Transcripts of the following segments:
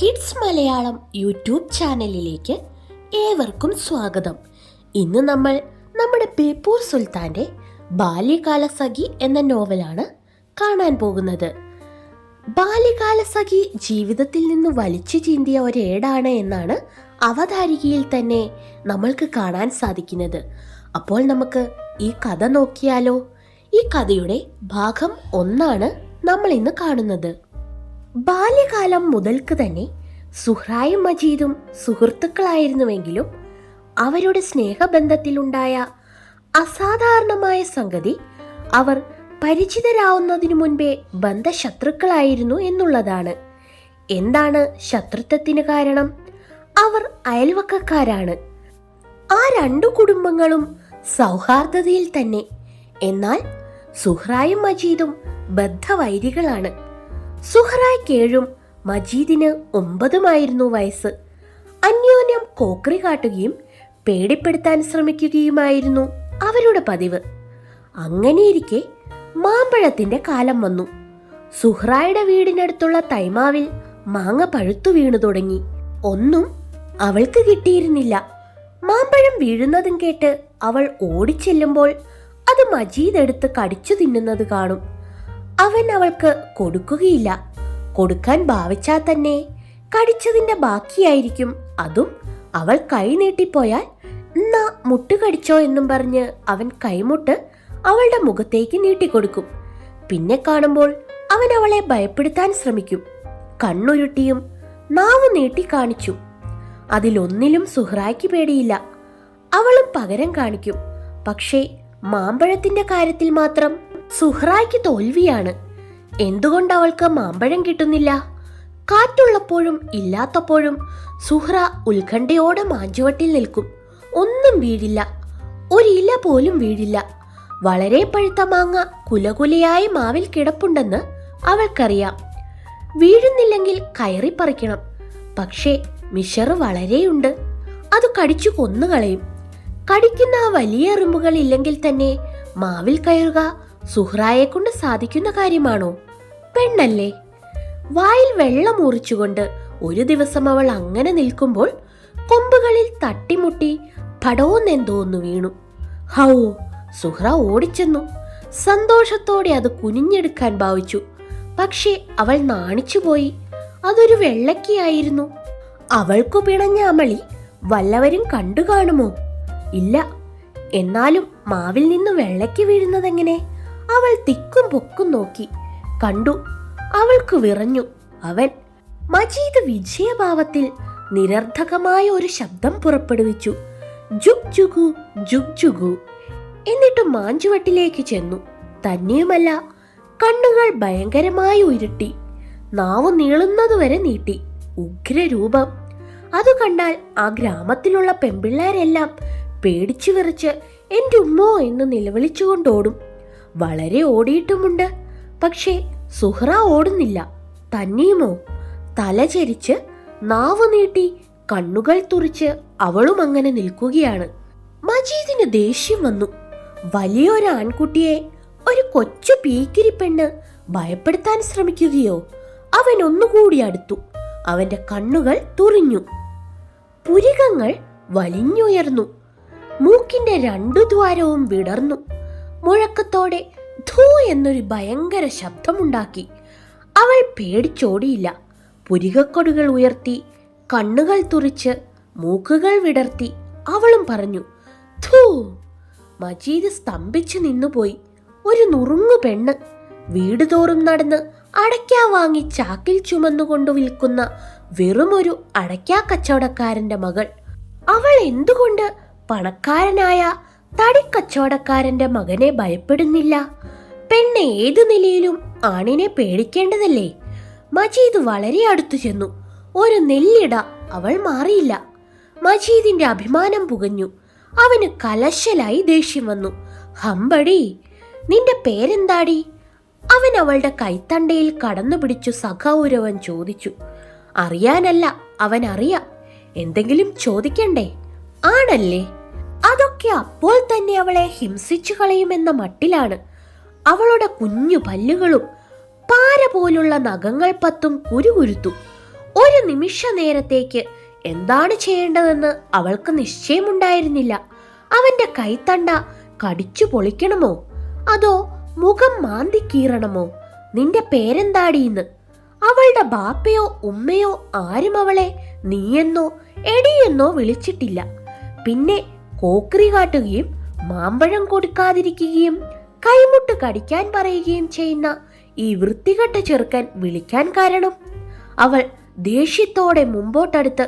Kids Malayalam YouTube ചാനലിലേക്ക് ഏവർക്കും സ്വാഗതം. ഇന്ന് നമ്മൾ നമ്മുടെ ബേപ്പൂർ സുൽത്താൻ്റെ ബാല്യകാലസഖി എന്ന നോവലാണ് കാണാൻ പോകുന്നത്. ബാല്യകാലസഖി ജീവിതത്തിൽ നിന്ന് വലിച്ചു ചീന്തിയ ഒരേടാണ് എന്നാണ് അവതാരികയിൽ തന്നെ നമ്മൾക്ക് കാണാൻ സാധിക്കുന്നത്. അപ്പോൾ നമുക്ക് ഈ കഥ നോക്കിയാലോ? ഈ കഥയുടെ ഭാഗം 1 നമ്മൾ ഇന്ന് കാണുന്നത്. ബാല്യകാലം മുതൽക്ക് തന്നെ സുഹ്റായും മജീദും സുഹൃത്തുക്കളായിരുന്നുവെങ്കിലും അവരുടെ സ്നേഹബന്ധത്തിലുണ്ടായ അസാധാരണമായ സംഗതി അവർ പരിചിതരാവുന്നതിനു മുൻപേ ബന്ധശത്രുക്കളായിരുന്നു എന്നുള്ളതാണ്. എന്താണ് ശത്രുത്വത്തിന് കാരണം? അവർ അയൽവക്കക്കാരാണ്. ആ 2 കുടുംബങ്ങളും സൗഹാർദ്ദതയിൽ തന്നെ. എന്നാൽ സുഹ്റായും മജീദും ബദ്ധവൈരികളാണ്. സുഹ്റായ്ക്ക് 7 മജീദിന് 9 വയസ്സ്. അന്യോന്യം കോക്രി കാട്ടുകയും പേടിപ്പെടുത്താൻ ശ്രമിക്കുകയുമായിരുന്നു അവരുടെ പതിവ്. അങ്ങനെയിരിക്കെ മാമ്പഴത്തിന്റെ കാലം വന്നു. സുഹ്റായുടെ വീടിനടുത്തുള്ള തൈമാവിൽ മാങ്ങ പഴുത്തു വീണു തുടങ്ങി. ഒന്നും അവൾക്ക് കിട്ടിയിരുന്നില്ല. മാമ്പഴം വീഴുന്നതും കേട്ട് അവൾ ഓടിച്ചെല്ലുമ്പോൾ അത് മജീദ് എടുത്ത് കടിച്ചു തിന്നുന്നത് കാണും. അവൻ അവൾക്ക് കൊടുക്കുകയില്ല. കൊടുക്കാൻ ഭാവിച്ചാൽ തന്നെ കടിച്ചതിന്റെ ബാക്കിയായിരിക്കും. അതും അവൾ കൈ നീട്ടിപ്പോയാൽ എന്നാ മുട്ട് കടിച്ചോ എന്നും പറഞ്ഞ് അവൻ കൈമുട്ട് അവളുടെ മുഖത്തേക്ക് നീട്ടിക്കൊടുക്കും. പിന്നെ കാണുമ്പോൾ അവൻ അവളെ ഭയപ്പെടുത്താൻ ശ്രമിക്കും. കണ്ണുരുട്ടിയും നാവ് നീട്ടി കാണിച്ചു. അതിലൊന്നിലും സുഹ്റായ്ക്ക് പേടിയില്ല. അവളും പകരം കാണിക്കും. പക്ഷേ മാമ്പഴത്തിന്റെ കാര്യത്തിൽ മാത്രം സുഹ്റായ്ക്ക് തോൽവിയാണ്. എന്തുകൊണ്ട് അവൾക്ക് മാമ്പഴം കിട്ടുന്നില്ല? കാറ്റുള്ളപ്പോഴും ഇല്ലാത്തപ്പോഴും സുഹ്റ ഉത്കണ്ഠയോടെ മാഞ്ചുവട്ടിൽ നിൽക്കും. ഒന്നും വീഴില്ല. ഒരില പോലും വീഴില്ല. വളരെ പഴുത്ത മാങ്ങ കുലകുലയായി മാവിൽ കിടപ്പുണ്ടെന്ന് അവൾക്കറിയാം. വീഴുന്നില്ലെങ്കിൽ കയറി പറിക്കണം. പക്ഷേ മിഷറ് വളരെയുണ്ട്. അത് കടിച്ചു കൊന്നുകളയും. കടിക്കുന്ന ആ വലിയ എറുമ്പുകൾ ഇല്ലെങ്കിൽ തന്നെ മാവിൽ കയറുക സുഹ്റായെ കൊണ്ട് സാധിക്കുന്ന കാര്യമാണോ? പെണ്ണല്ലേ. വായിൽ വെള്ളം ഊറിച്ചുകൊണ്ട് ഒരു ദിവസം അവൾ അങ്ങനെ നിൽക്കുമ്പോൾ കൊമ്പുകളിൽ തട്ടിമുട്ടി പടോന്നെന്തോന്നു വീണു. ഹൗ! സുഹ്റ ഓടിച്ചെന്നു. സന്തോഷത്തോടെ അത് കുനിഞ്ഞെടുക്കാൻ ഭാവിച്ചു. പക്ഷേ അവൾ നാണിച്ചുപോയി. അതൊരു വെള്ളക്കിയായിരുന്നു. അവൾക്കു പിണഞ്ഞ അമളി വല്ലവരും കണ്ടു കാണുമോ? ഇല്ല. എന്നാലും മാവിൽ നിന്ന് വെള്ളയ്ക്ക് വീഴുന്നതെങ്ങനെ? അവൾ തിക്കും പൊക്കും നോക്കി. കണ്ടു. അവൾക്ക് വിറഞ്ഞു. അവൻ മജീദ് വിജയഭാവത്തിൽ നിരർത്ഥകമായ ഒരു ശബ്ദം പുറപ്പെടുവിച്ചു. ജുഗ് ജുഗു ജുഗ് ജുഗു. എന്നിട്ട് മാഞ്ചുവട്ടിലേക്ക് ചെന്നു. തന്നെയുമല്ല, കണ്ണുകൾ ഭയങ്കരമായി ഉരുട്ടി. നാവ് നീളുന്നതുവരെ നീട്ടി. ഉഗ്രരൂപം. അത് കണ്ടാൽ ആ ഗ്രാമത്തിലുള്ള പെൺപിള്ളേരെല്ലാം പേടിച്ചു വിറച്ച് എൻ്റെ ഉമ്മോ എന്ന് നിലവിളിച്ചുകൊണ്ടോടും. വളരെ ഓടിയിട്ടുമുണ്ട്. പക്ഷേ സുഹ്റ ഓടുന്നില്ല. തന്നെയുമോ? തല ചരിച്ച് നാവ് നീട്ടി കണ്ണുകൾ തുറിച്ച് അവളും അങ്ങനെ നിൽക്കുകയാണ്. മജീദിന് ദേഷ്യം വന്നു. വലിയൊരു ആൺകുട്ടിയെ ഒരു കൊച്ചു പീക്കിരി പെണ്ണ് ഭയപ്പെടുത്താൻ ശ്രമിക്കുകയോ? അവൻ ഒന്നുകൂടി അടുത്തു. അവന്റെ കണ്ണുകൾ തുറിഞ്ഞു. പുരികങ്ങൾ വലിഞ്ഞുയർന്നു. മൂക്കിന്റെ 2 ദ്വാരവും വിടർന്നു. മുഴക്കത്തോടെ ധൂ എന്നൊരു ഭയങ്കര ശബ്ദമുണ്ടാക്കി. അവൾ പേടിച്ചോടിയില്ല. പുരികക്കൊടുകൾ ഉയർത്തി, കണ്ണുകൾ തുറിച്ച്, മൂക്കുകൾ വിടർത്തി അവളും പറഞ്ഞു ധൂ. മജീദ് സ്തംഭിച്ചു നിന്നുപോയി. ഒരു നുറുങ്ങു പെണ്ണ്, വീട് തോറും നടന്ന് അടയ്ക്ക വാങ്ങി ചാക്കിൽ ചുമന്നുകൊണ്ടു വിൽക്കുന്ന വെറുമൊരു അടയ്ക്കാ കച്ചവടക്കാരന്റെ മകൾ. അവൾ എന്തുകൊണ്ട് പണക്കാരനായ തടിക്കച്ചവടക്കാരന്റെ മകനെ ഭയപ്പെടുന്നില്ല? പെണ്ണ് ഏതു നിലയിലും ആണിനെ പേടിക്കേണ്ടതല്ലേ? മജീദ് വളരെ അടുത്തു ചെന്നു. ഒരു നെല്ലിട അവൾ മാറിയില്ല. മജീദിന്റെ അഭിമാനം പുകഞ്ഞു. അവന് കലശലായി ദേഷ്യം വന്നു. ഹമ്പടി, നിന്റെ പേരെന്താടി? അവൻ അവളുടെ കൈത്തണ്ടയിൽ കടന്നു പിടിച്ചു സഖൗരവൻ ചോദിച്ചു. അറിയാനല്ല, അവൻ അറിയാം. എന്തെങ്കിലും ചോദിക്കണ്ടേ? ആണല്ലേ? അതൊക്കെ അപ്പോൾ തന്നെ അവളെ ഹിംസിച്ചു കളയുമെന്ന മട്ടിലാണ്. അവളുടെ കുഞ്ഞു പല്ലുകളും പാര പോലുള്ള നഖങ്ങൾ പത്തും കുരുകുരുത്തു. ഒരു നിമിഷ നേരത്തേക്ക് എന്താണ് ചെയ്യേണ്ടതെന്ന് അവൾക്ക് നിശ്ചയമുണ്ടായിരുന്നില്ല. അവന്റെ കൈത്തണ്ട കടിച്ചു പൊളിക്കണമോ അതോ മുഖം മാന്തി കീറണമോ? നിന്റെ പേരെന്താടീന്ന്? അവളുടെ ബാപ്പയോ ഉമ്മയോ ആരും അവളെ നീയെന്നോ എടിയെന്നോ വിളിച്ചിട്ടില്ല. പിന്നെ കോക്രി കാട്ടുകയും മാമ്പഴം കൊടുക്കാതിരിക്കുകയും കൈമുട്ട് കടിക്കാൻ പറയുകയും ചെയ്യുന്ന ഈ വൃത്തികെട്ട ചെറുക്കൻ വിളിക്കാൻ കാരണം? അവൾ ദേഷ്യത്തോടെ മുമ്പോട്ടെടുത്ത്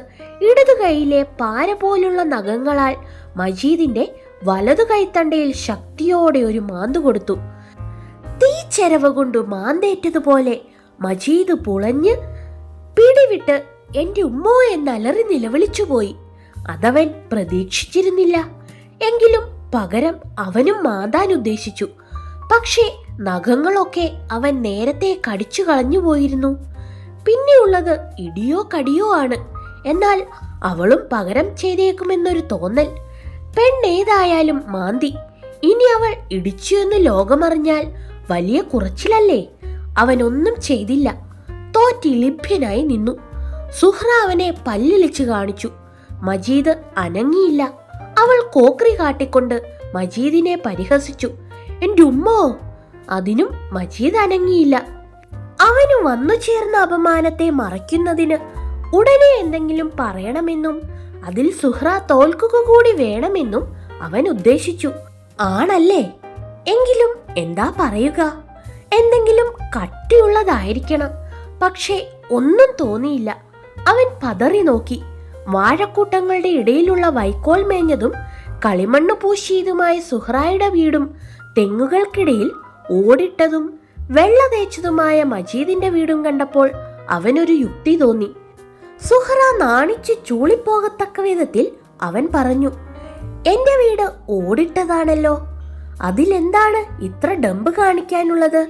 ഇടതു കൈയിലെ പാര പോലുള്ള നഖങ്ങളാൽ മജീദിന്റെ വലതു കൈത്തണ്ടയിൽ ശക്തിയോടെ ഒരു മാന്തു കൊടുത്തു. തീച്ചെരവ് കൊണ്ട് മാന്തേറ്റതുപോലെ മജീദ് പുളഞ്ഞ് പിടിവിട്ട് എന്റെ ഉമ്മോ എന്നലറി നിലവിളിച്ചുപോയി. അതവൻ പ്രതീക്ഷിച്ചിരുന്നില്ല. എങ്കിലും പകരം അവനും മാന്താൻ ഉദ്ദേശിച്ചു. പക്ഷേ നഖങ്ങളൊക്കെ അവൻ നേരത്തെ കടിച്ചു കളഞ്ഞു പോയിരുന്നു. പിന്നെയുള്ളത് ഇടിയോ കടിയോ ആണ്. എന്നാൽ അവളും പകരം ചെയ്തേക്കുമെന്നൊരു തോന്നൽ. പെണ്ണേതായാലും മാന്തി. ഇനി അവൾ ഇടിച്ചു എന്ന് ലോകമറിഞ്ഞാൽ വലിയ കുറച്ചിലല്ലേ? അവനൊന്നും ചെയ്തില്ല. തോറ്റിലിഭ്യനായി നിന്നു. സുഹ്റ അവനെ പല്ലിളിച്ചു കാണിച്ചു. മജീദ് അനങ്ങിയില്ല. അവൾ കോക്രി കാട്ടിക്കൊണ്ട് മജീദിനെ പരിഹസിച്ചു. എന്റെ ഉമ്മോ! അതിനും മജീദ് അനങ്ങിയില്ല. അവന് വന്നു ചേർന്ന അപമാനത്തെ മറയ്ക്കുന്നതിന് ഉടനെ എന്തെങ്കിലും പറയണമെന്നും അതിൽ സുഹ്റ തോൽക്കുക കൂടി വേണമെന്നും അവൻ ഉദ്ദേശിച്ചു. ആണല്ലേ? എങ്കിലും എന്താ പറയുക? എന്തെങ്കിലും കട്ടിയുള്ളതായിരിക്കണം. പക്ഷേ ഒന്നും തോന്നിയില്ല. അവൻ പതറി നോക്കി. വാഴക്കൂട്ടങ്ങളുടെ ഇടയിലുള്ള വൈക്കോൽ മേഞ്ഞതും കളിമണ്ണ് പൂശിയതുമായ സുഹ്റായുടെ വീടും തെങ്ങുകൾക്കിടയിൽ ഓടിട്ടതും വെള്ള തേച്ചതുമായ മജീദിന്റെ വീടും കണ്ടപ്പോൾ അവനൊരു യുക്തി തോന്നി. സുഹ്റ നാണിച്ച് ചൂളിപ്പോകത്തക്ക വിധത്തിൽ അവൻ പറഞ്ഞു, എന്റെ വീട് ഓടിട്ടതാണല്ലോ, അതിലെന്താണ് ഇത്ര ഡമ്പ് കാണിക്കാനുള്ളത്?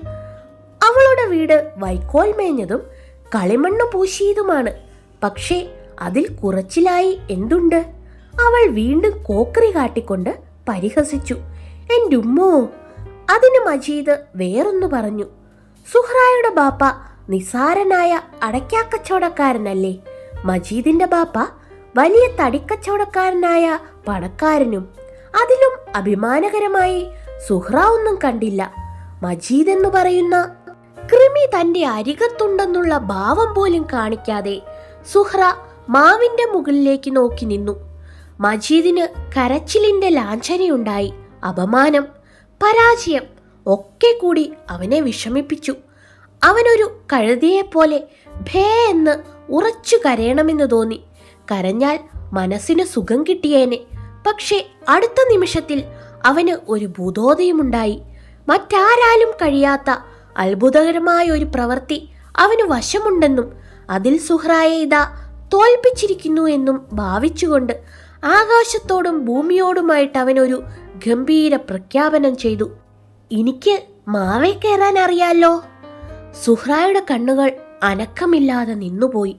അവളുടെ വീട് വൈക്കോൽ മേഞ്ഞതും കളിമണ്ണ് പൂശിയതുമാണ്. പക്ഷേ അതിൽ കുറച്ചിലായി എന്തുണ്ട്? അവൾ വീണ്ടും കോക്രി കാട്ടിക്കൊണ്ട് പരിഹസിച്ചു. എന്റെ ഉമ്മോ! അതിന് മജീദ് വേറൊന്നു പറഞ്ഞു. സുഹ്റായുടെ ബാപ്പ നിസാരനായ അടയ്ക്കാക്കച്ചവടക്കാരനല്ലേ? മജീദിന്റെ ബാപ്പ വലിയ തടിക്കച്ചവടക്കാരനായ പണക്കാരനും. അതിലും അഭിമാനകരമായി സുഹ്റ ഒന്നും കണ്ടില്ല. മജീദ് എന്ന് പറയുന്ന കൃമി തന്റെ അരികത്തുണ്ടെന്നുള്ള ഭാവം പോലും കാണിക്കാതെ സുഹ്റ മാവിന്റെ മുകളിലേക്ക് നോക്കി നിന്നു. മജീദിന് കരച്ചിലിന്റെ ലാഞ്ചനയുണ്ടായി. അപമാനം, പരാജയം ഒക്കെ കൂടി അവനെ വിഷമിപ്പിച്ചു. അവനൊരു കഴുതയെപ്പോലെ ഭേ എന്ന് ഉറച്ചു കരയണമെന്ന് തോന്നി. കരഞ്ഞാൽ മനസ്സിന് സുഖം കിട്ടിയേനെ. പക്ഷെ അടുത്ത നിമിഷത്തിൽ അവന് ഒരു ഭൂതോദയമുണ്ടായി. മറ്റാരാലും കഴിയാത്ത അത്ഭുതകരമായ ഒരു പ്രവൃത്തി അവന് വശമുണ്ടെന്നും അതിൽ സുഹ്റായെ ഇതാ തോൽപ്പിച്ചിരിക്കുന്നു എന്നും ഭാവിച്ചുകൊണ്ട് ആകാശത്തോടും ഭൂമിയോടുമായിട്ട് അവനൊരു ഗംഭീര പ്രഖ്യാപനം ചെയ്തു. എനിക്ക് മാവേ കയറാൻ അറിയാലോ. സുഹ്റായുടെ കണ്ണുകൾ അനക്കമില്ലാതെ നിന്നുപോയി.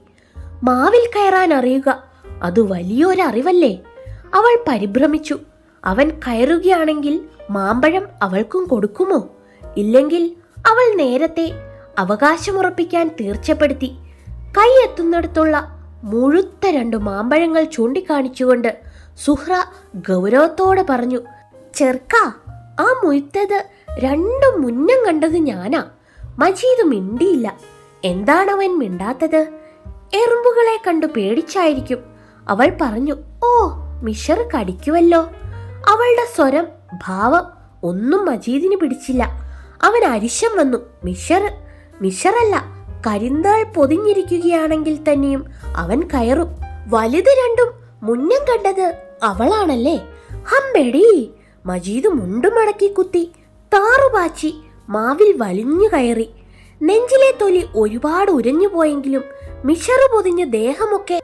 മാവിൽ കയറാൻ അറിയുക, അത് വലിയൊരറിവല്ലേ? അവൾ പരിഭ്രമിച്ചു. അവൻ കയറുകയാണെങ്കിൽ മാമ്പഴം അവൾക്കും കൊടുക്കുമോ? ഇല്ലെങ്കിൽ അവൾ നേരത്തെ അവകാശമുറപ്പിക്കാൻ തീർച്ചപ്പെടുത്തി. കൈ എത്തുന്നിടത്തുള്ള മുഴുത്ത 2 മാമ്പഴങ്ങൾ ചൂണ്ടിക്കാണിച്ചുകൊണ്ട് സുഹ്റ ഗൗരവത്തോടെ പറഞ്ഞു, ചെറുക്കാ, ആ മുഴുത്തത് 2 മുന്നം കണ്ടത് ഞാനാ. മജീദ് മിണ്ടിയില്ല. എന്താണവൻ മിണ്ടാത്തത്? എറുമ്പുകളെ കണ്ടു പേടിച്ചായിരിക്കും. അവൾ പറഞ്ഞു, ഓ, മിഷർ കടിക്കുവല്ലോ. അവളുടെ സ്വരം, ഭാവം ഒന്നും മജീദിന് പിടിച്ചില്ല. അവൻ അരിശം വന്നു. മിഷറല്ല, കരിന്താൾ പൊതിഞ്ഞിരിക്കുകയാണെങ്കിൽ തന്നെയും അവൻ കയറും. വലുത് 2 മുന്നം കണ്ടത് അവളാണല്ലേ? ഹമ്പെടി! മജീദ് മുണ്ടുമടക്കി കുത്തി താറുപാച്ചി മാവിൽ വലിഞ്ഞു കയറി. നെഞ്ചിലെ തൊലി ഒരുപാട് ഉരഞ്ഞു പോയെങ്കിലും മിഷറ് പൊതിഞ്ഞ ദേഹമൊക്കെ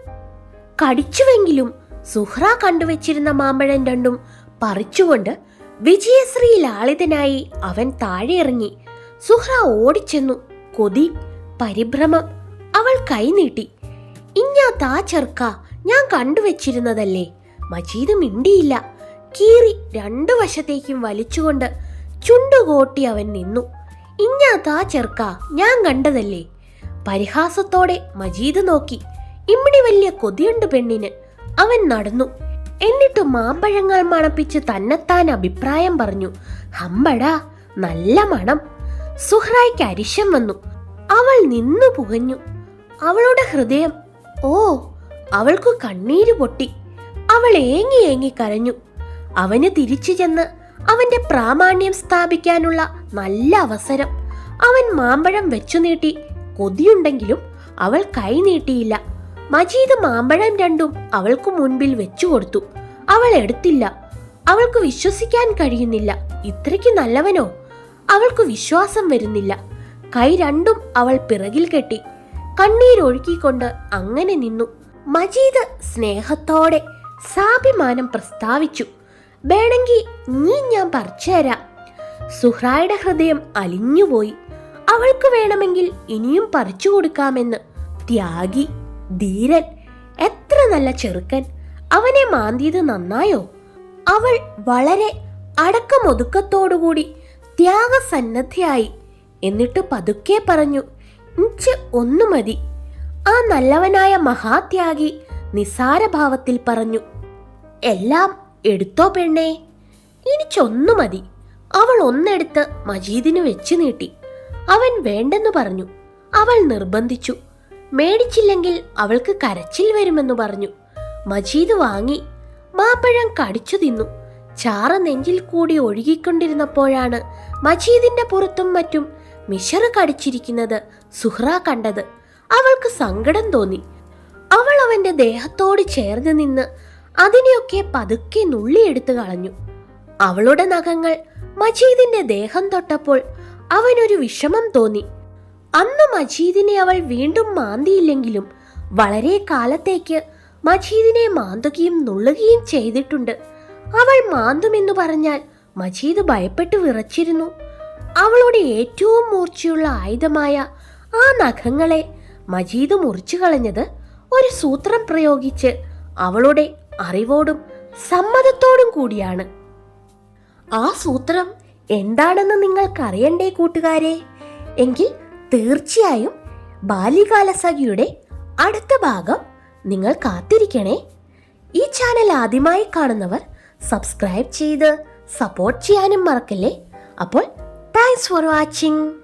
കടിച്ചുവെങ്കിലും സുഹ്റ കണ്ടുവച്ചിരുന്ന മാമ്പഴം 2 പറിച്ചുകൊണ്ട് വിജയശ്രീ ലാളിതനായി അവൻ താഴെ ഇറങ്ങി. സുഹ്റ ഓടിച്ചെന്നു. കൊതി, പരിഭ്രമം. അവൾ കൈനീട്ടി. ഇഞ്ഞാത്താ ചെറുക്ക, ഞാൻ കണ്ടുവച്ചിരുന്നതല്ലേ. മജീദ് മിണ്ടിയില്ല. കീറി 2 വശത്തേക്കും വലിച്ചുകൊണ്ട് ചുണ്ടുകോട്ടി അവൻ നിന്നു. ഇഞ്ഞാത്താ ചെറുക്ക, ഞാൻ കണ്ടതല്ലേ. പരിഹാസത്തോടെ മജീദ് നോക്കി. ഇമ്മിണി വലിയ കൊതിയുണ്ട് പെണ്ണിന്. അവൻ നടന്നു. എന്നിട്ട് മാമ്പഴങ്ങൾ മണപ്പിച്ച് തന്നെത്താൻ അഭിപ്രായം പറഞ്ഞു. ഹമ്പടാ, നല്ല മണം. സുഹ്റായ്ക്ക് അരിശം വന്നു. അവൾ നിന്നു പുകഞ്ഞു. അവളുടെ ഹൃദയം, ഓ, അവൾക്കു കണ്ണീര് പൊട്ടി. അവൾ ഏങ്ങി ഏങ്ങി കരഞ്ഞു. അവന് തിരിച്ചു ചെന്ന് അവന്റെ പ്രാമാണ്യം സ്ഥാപിക്കാനുള്ള നല്ല അവസരം. അവൻ മാമ്പഴം വെച്ചു നീട്ടി. കൊതിയുണ്ടെങ്കിലും അവൾ കൈ നീട്ടിയില്ല. മജീദ് മാമ്പഴം രണ്ടും അവൾക്കു മുൻപിൽ വെച്ചു കൊടുത്തു. അവൾ എടുത്തില്ല. അവൾക്ക് വിശ്വസിക്കാൻ കഴിയുന്നില്ല. ഇത്രയ്ക്ക് നല്ലവനോ? അവൾക്ക് വിശ്വാസം വരുന്നില്ല. കൈ രണ്ടും അവൾ പിറകിൽ കെട്ടി കണ്ണീരൊഴുക്കിക്കൊണ്ട് അങ്ങനെ നിന്നു. മജീദ് സ്നേഹത്തോടെ സാഭിമാനം പ്രസ്താവിച്ചു. വേണമെങ്കിൽ നീ ഞാൻ പറിച്ചുതരാം. സുഹ്റായുടെ ഹൃദയം അലിഞ്ഞുപോയി. അവൾക്ക് വേണമെങ്കിൽ ഇനിയും പറിച്ചു കൊടുക്കാമെന്ന്. ത്യാഗി, ധീരൻ, എത്ര നല്ല ചെറുക്കൻ. അവനെ മാന്തിയത് നന്നായോ? അവൾ വളരെ അടക്കമൊതുക്കത്തോടുകൂടി ത്യാഗസന്നദ്ധയായി. എന്നിട്ട് പതുക്കെ പറഞ്ഞു, ഇഞ്ച് ഒന്നു മതി. ആ നല്ലവനായ മഹാത്യാഗി നിസാരഭാവത്തിൽ പറഞ്ഞു, എല്ലാം എടുത്തോ പെണ്ണേ, എനിക്കൊന്നു മതി. അവൾ ഒന്നെടുത്ത് മജീദിന് വെച്ചു നീട്ടി. അവൻ വേണ്ടെന്ന് പറഞ്ഞു. അവൾ നിർബന്ധിച്ചു. മേടിച്ചില്ലെങ്കിൽ അവൾക്ക് കരച്ചിൽ വരുമെന്ന് പറഞ്ഞു. മജീദ് വാങ്ങി. മാമ്പഴം കടിച്ചു തിന്നു. ചാറ് നെഞ്ചിൽ കൂടി ഒഴുകിക്കൊണ്ടിരുന്നപ്പോഴാണ് മജീദിന്റെ പുറത്തും മറ്റും മിഷറ് കടിച്ചിരിക്കുന്നത് സുഹ്റ കണ്ടത്. അവൾക്ക് സങ്കടം തോന്നി. അവൾ അവന്റെ ദേഹത്തോട് ചേർന്ന് നിന്ന് അതിനെയൊക്കെ പതുക്കെ നുള്ളിയെടുത്തു കളഞ്ഞു. അവളുടെ നഖങ്ങൾ മജീദിന്റെ ദേഹം തൊട്ടപ്പോൾ അവനൊരു വിഷമം തോന്നി. അന്ന് മജീദിനെ അവൾ വീണ്ടും മാന്തിയില്ലെങ്കിലും വളരെ കാലത്തേക്ക് മജീദിനെ മാന്തുകയും നുള്ളുകയും ചെയ്തിട്ടുണ്ട്. അവൾ മാന്തുമെന്ന് പറഞ്ഞാൽ മജീദ് ഭയപ്പെട്ട് വിറച്ചിരുന്നു. അവളുടെ ഏറ്റവും മൂർച്ചയുള്ള ആയുധമായ ആ നഖങ്ങളെ മജീദ് മുറിച്ചു കളഞ്ഞത് ഒരു സൂത്രം പ്രയോഗിച്ച് അവളുടെ അറിവോടും സമ്മതത്തോടും കൂടിയാണ്. ആ സൂത്രം എന്താണെന്ന് നിങ്ങൾക്കറിയണ്ടേ കൂട്ടുകാരെ? എങ്കിൽ തീർച്ചയായും ബാല്യകാലസഖിയുടെ അടുത്ത ഭാഗം നിങ്ങൾ കാത്തിരിക്കണേ. ഈ ചാനൽ ആദ്യമായി കാണുന്നവർ സബ്സ്ക്രൈബ് ചെയ്ത് സപ്പോർട്ട് ചെയ്യാനും മറക്കല്ലേ. അപ്പോൾ താങ്ക്സ് ഫോർ വാച്ചിങ്.